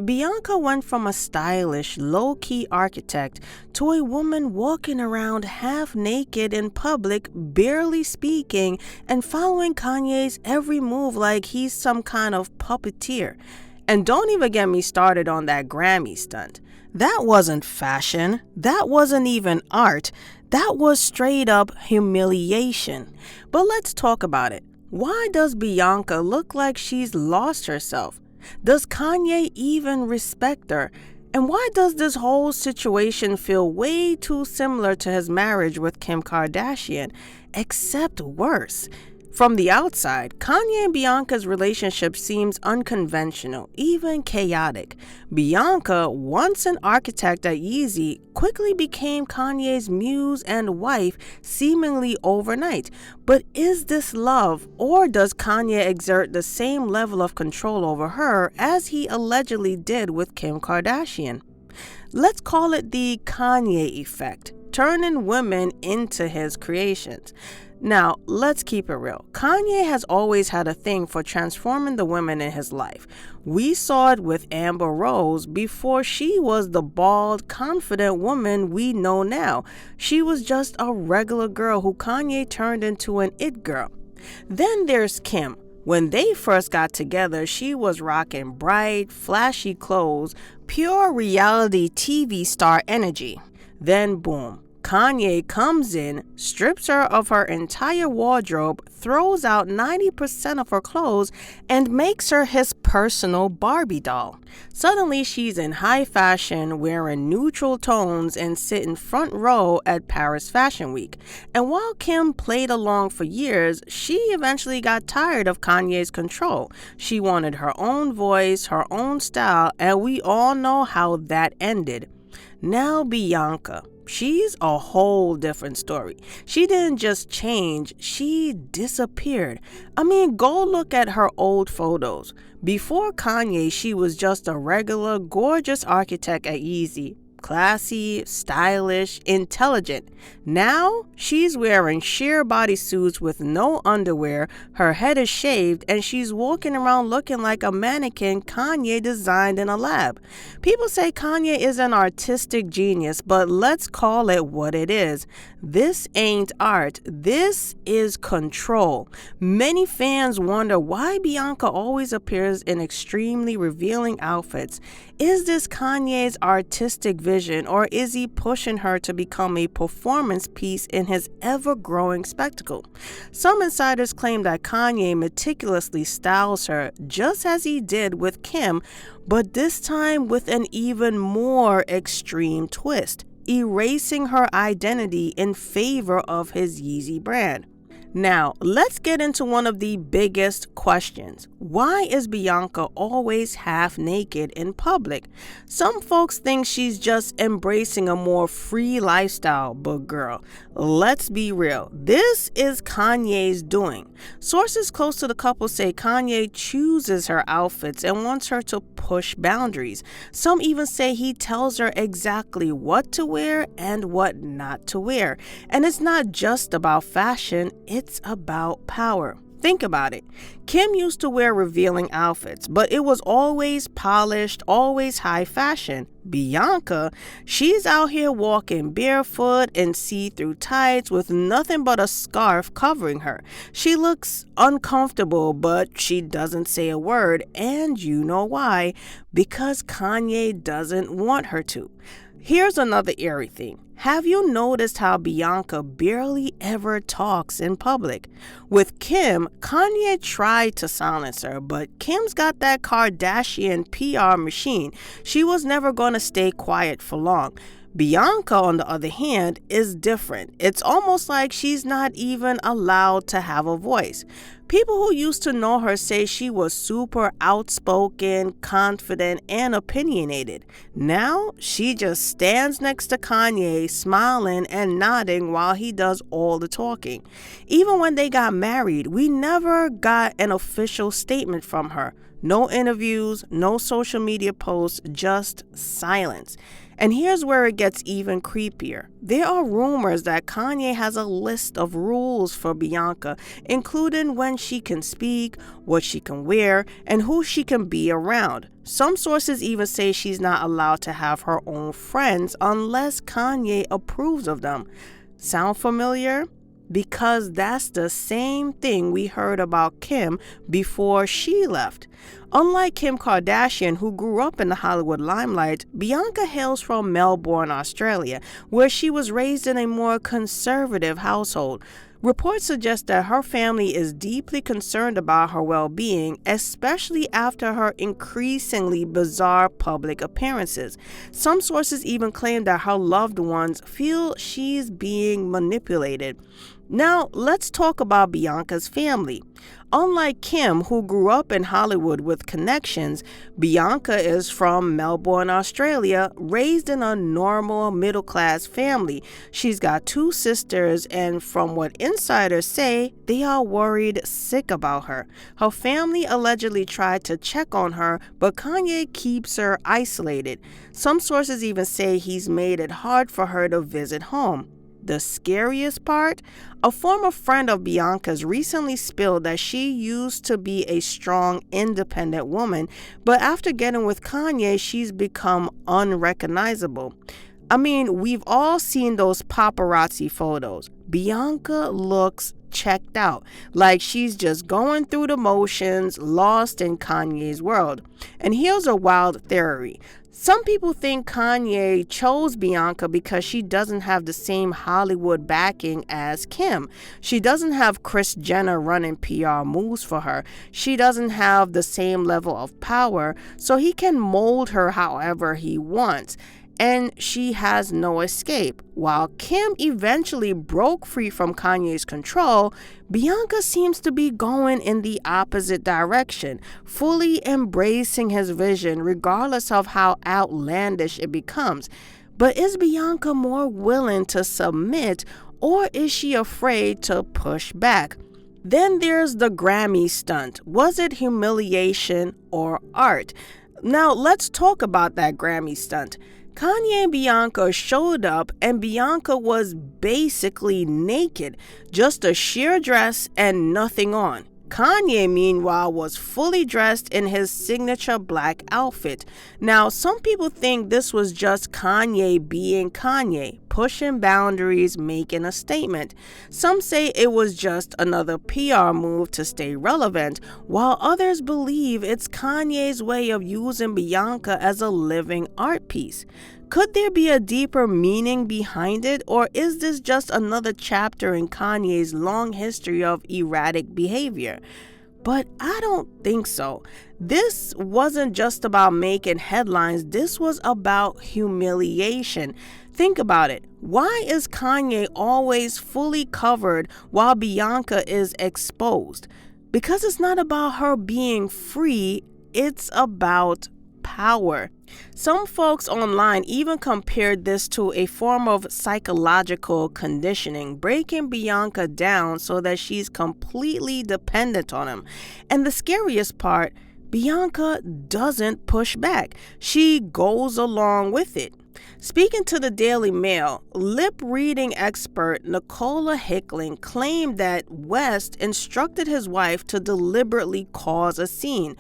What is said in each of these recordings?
Bianca went from a stylish, low-key architect to a woman walking around half naked in public, barely speaking, and following Kanye's every move like he's some kind of puppeteer. And don't even get me started on that Grammy stunt. That wasn't fashion. That wasn't even art. That was straight up humiliation. But let's talk about it. Why does Bianca look like she's lost herself? Does Kanye even respect her? And why does this whole situation feel way too similar to his marriage with Kim Kardashian, except worse? From the outside, Kanye and Bianca's relationship seems unconventional, even chaotic. Bianca, once an architect at Yeezy, quickly became Kanye's muse and wife seemingly overnight. But is this love, or does Kanye exert the same level of control over her as he allegedly did with Kim Kardashian? Let's call it the Kanye effect, turning women into his creations. Now, let's keep it real. Kanye has always had a thing for transforming the women in his life. We saw it with Amber Rose before she was the bald, confident woman we know now. She was just a regular girl who Kanye turned into an it girl. Then there's Kim. When they first got together, she was rocking bright, flashy clothes, pure reality TV star energy. Then boom. Kanye comes in, strips her of her entire wardrobe, throws out 90% of her clothes, and makes her his personal Barbie doll. Suddenly, she's in high fashion, wearing neutral tones, and sitting front row at Paris Fashion Week. And while Kim played along for years, she eventually got tired of Kanye's control. She wanted her own voice, her own style, and we all know how that ended. Now Bianca. She's a whole different story. She didn't just change, she disappeared. I mean, go look at her old photos. Before Kanye, she was just a regular, gorgeous architect at Yeezy. Classy, stylish, intelligent. Now, she's wearing sheer bodysuits with no underwear, her head is shaved, and she's walking around looking like a mannequin Kanye designed in a lab. People say Kanye is an artistic genius, but let's call it what it is. This ain't art. This is control. Many fans wonder why Bianca always appears in extremely revealing outfits. Is this Kanye's artistic vision, or is he pushing her to become a performance piece in his ever-growing spectacle? Some insiders claim that Kanye meticulously styles her just as he did with Kim, but this time with an even more extreme twist, erasing her identity in favor of his Yeezy brand. Now, let's get into one of the biggest questions. Why is Bianca always half naked in public? Some folks think she's just embracing a more free lifestyle, but girl, let's be real. This is Kanye's doing. Sources close to the couple say Kanye chooses her outfits and wants her to push boundaries. Some even say he tells her exactly what to wear and what not to wear. And it's not just about fashion, it's about power. Think about it. Kim used to wear revealing outfits, but it was always polished, always high fashion. Bianca, she's out here walking barefoot in see-through tights with nothing but a scarf covering her. She looks uncomfortable, but she doesn't say a word, and you know why? Because Kanye doesn't want her to. Here's another eerie thing. Have you noticed how Bianca barely ever talks in public? With Kim, Kanye tried to silence her, but Kim's got that Kardashian PR machine. She was never going to stay quiet for long. Bianca, on the other hand, is different. It's almost like she's not even allowed to have a voice. People who used to know her say she was super outspoken, confident, and opinionated. Now, she just stands next to Kanye, smiling and nodding while he does all the talking. Even when they got married, we never got an official statement from her. No interviews, no social media posts, just silence. And here's where it gets even creepier. There are rumors that Kanye has a list of rules for Bianca, including when she can speak, what she can wear, and who she can be around. Some sources even say she's not allowed to have her own friends unless Kanye approves of them. Sound familiar? Because that's the same thing we heard about Kim before she left. Unlike Kim Kardashian, who grew up in the Hollywood limelight, Bianca hails from Melbourne, Australia, where she was raised in a more conservative household. Reports suggest that her family is deeply concerned about her well-being, especially after her increasingly bizarre public appearances. Some sources even claim that her loved ones feel she's being manipulated. Now, let's talk about Bianca's family. Unlike Kim, who grew up in Hollywood with connections, Bianca is from Melbourne, Australia, raised in a normal middle-class family. She's got 2 sisters, and from what insiders say, they are worried sick about her. Her family allegedly tried to check on her, but Kanye keeps her isolated. Some sources even say he's made it hard for her to visit home. The scariest part? A former friend of Bianca's recently spilled that she used to be a strong, independent woman, but after getting with Kanye, she's become unrecognizable. I mean, we've all seen those paparazzi photos. Bianca looks checked out, like she's just going through the motions, lost in Kanye's world. And here's a wild theory. Some people think Kanye chose Bianca because she doesn't have the same Hollywood backing as Kim. She doesn't have Kris Jenner running PR moves for her. She doesn't have the same level of power, so he can mold her however he wants. And she has no escape. While Kim eventually broke free from Kanye's control, Bianca seems to be going in the opposite direction, fully embracing his vision regardless of how outlandish it becomes. But is Bianca more willing to submit, or is she afraid to push back? Then there's the Grammy stunt. Was it humiliation or art? Now let's talk about that Grammy stunt. Kanye and Bianca showed up, and Bianca was basically naked, just a sheer dress and nothing on. Kanye, meanwhile, was fully dressed in his signature black outfit. Now, some people think this was just Kanye being Kanye, pushing boundaries, making a statement. Some say it was just another PR move to stay relevant, while others believe it's Kanye's way of using Bianca as a living art piece. Could there be a deeper meaning behind it, or is this just another chapter in Kanye's long history of erratic behavior? But I don't think so. This wasn't just about making headlines, this was about humiliation. Think about it. Why is Kanye always fully covered while Bianca is exposed? Because it's not about her being free, it's about power. Some folks online even compared this to a form of psychological conditioning, breaking Bianca down so that she's completely dependent on him. And the scariest part, Bianca doesn't push back. She goes along with it. Speaking to the Daily Mail, lip-reading expert Nicola Hickling claimed that West instructed his wife to deliberately cause a scene.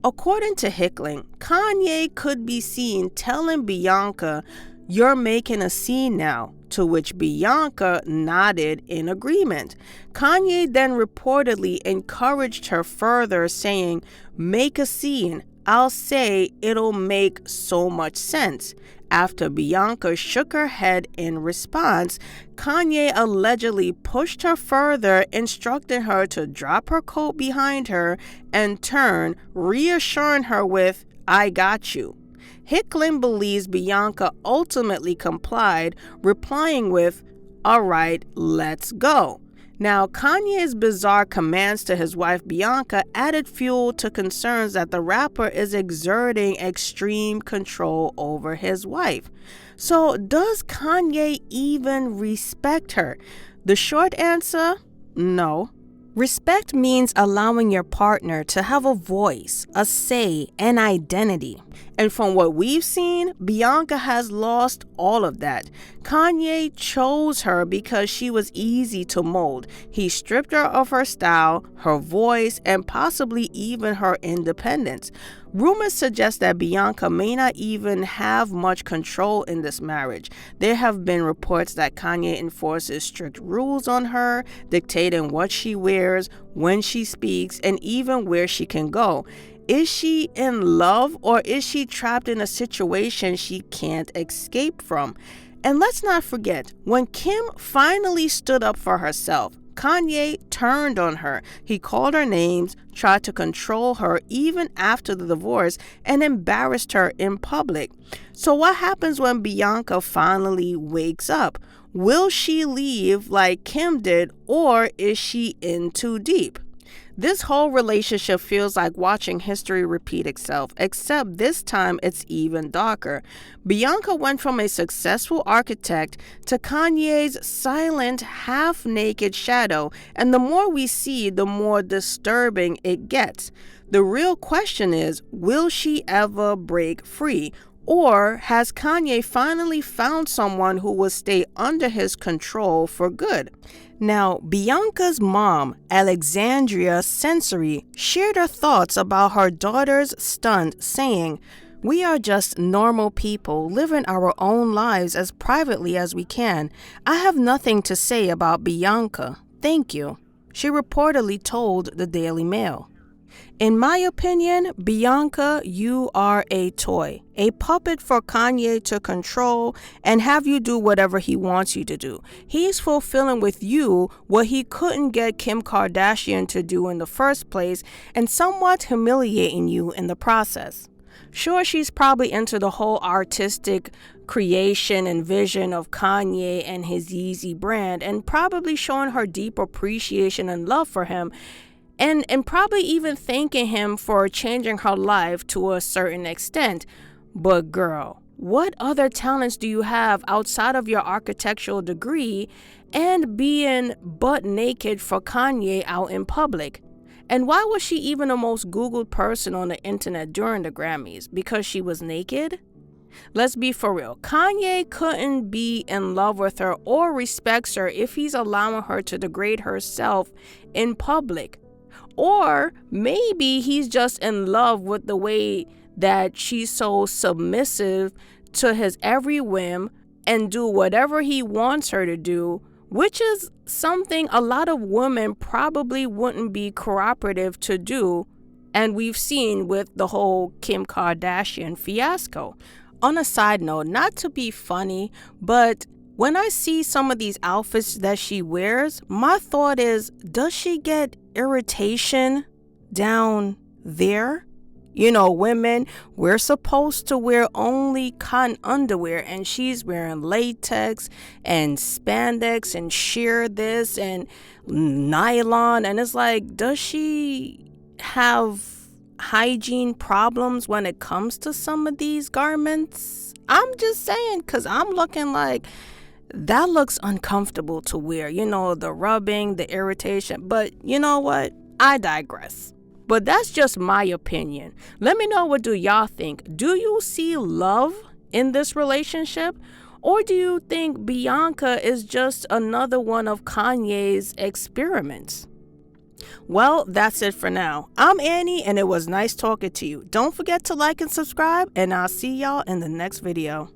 According to Hickling, Kanye could be seen telling Bianca, "You're making a scene now," to which Bianca nodded in agreement. Kanye then reportedly encouraged her further, saying, "Make a scene. I'll say it'll make so much sense." After Bianca shook her head in response, Kanye allegedly pushed her further, instructing her to drop her coat behind her and turn, reassuring her with, "I got you." Hickling believes Bianca ultimately complied, replying with, "All right, let's go." Now, Kanye's bizarre commands to his wife Bianca added fuel to concerns that the rapper is exerting extreme control over his wife. So, does Kanye even respect her? The short answer, no. Respect means allowing your partner to have a voice, a say, and identity. And from what we've seen, Bianca has lost all of that. Kanye chose her because she was easy to mold. He stripped her of her style, her voice, and possibly even her independence. Rumors suggest that Bianca may not even have much control in this marriage. There have been reports that Kanye enforces strict rules on her, dictating what she wears, when she speaks, and even where she can go. Is she in love, or is she trapped in a situation she can't escape from? And let's not forget, when Kim finally stood up for herself, Kanye turned on her. He called her names, tried to control her even after the divorce, and embarrassed her in public. So what happens when Bianca finally wakes up? Will she leave like Kim did, or is she in too deep? This whole relationship feels like watching history repeat itself, except this time it's even darker. Bianca went from a successful architect to Kanye's silent, half-naked shadow, and the more we see, the more disturbing it gets. The real question is, will she ever break free? Or has Kanye finally found someone who will stay under his control for good? Now, Bianca's mom, Bianca Censori, shared her thoughts about her daughter's stunt, saying, "We are just normal people living our own lives as privately as we can. I have nothing to say about Bianca. Thank you," she reportedly told the Daily Mail. In my opinion, Bianca, you are a toy, a puppet for Kanye to control and have you do whatever he wants you to do. He's fulfilling with you what he couldn't get Kim Kardashian to do in the first place and somewhat humiliating you in the process. Sure, she's probably into the whole artistic creation and vision of Kanye and his Yeezy brand and probably showing her deep appreciation and love for him. And probably even thanking him for changing her life to a certain extent. But girl, what other talents do you have outside of your architectural degree and being butt naked for Kanye out in public? And why was she even the most Googled person on the internet during the Grammys? Because she was naked? Let's be for real. Kanye couldn't be in love with her or respects her if he's allowing her to degrade herself in public. Or maybe he's just in love with the way that she's so submissive to his every whim and do whatever he wants her to do, which is something a lot of women probably wouldn't be cooperative to do. And we've seen with the whole Kim Kardashian fiasco. On a side note, not to be funny, but when I see some of these outfits that she wears, my thought is, does she get irritation down there? You know, women, we're supposed to wear only cotton underwear, and she's wearing latex and spandex and sheer this and nylon. And it's like, does she have hygiene problems when it comes to some of these garments? I'm just saying, because I'm looking like, that looks uncomfortable to wear, you know, the rubbing, the irritation. But you know what? I digress. But that's just my opinion. Let me know, what do y'all think? Do you see love in this relationship? Or do you think Bianca is just another one of Kanye's experiments? Well, that's it for now. I'm Annie, and it was nice talking to you. Don't forget to like and subscribe, and I'll see y'all in the next video.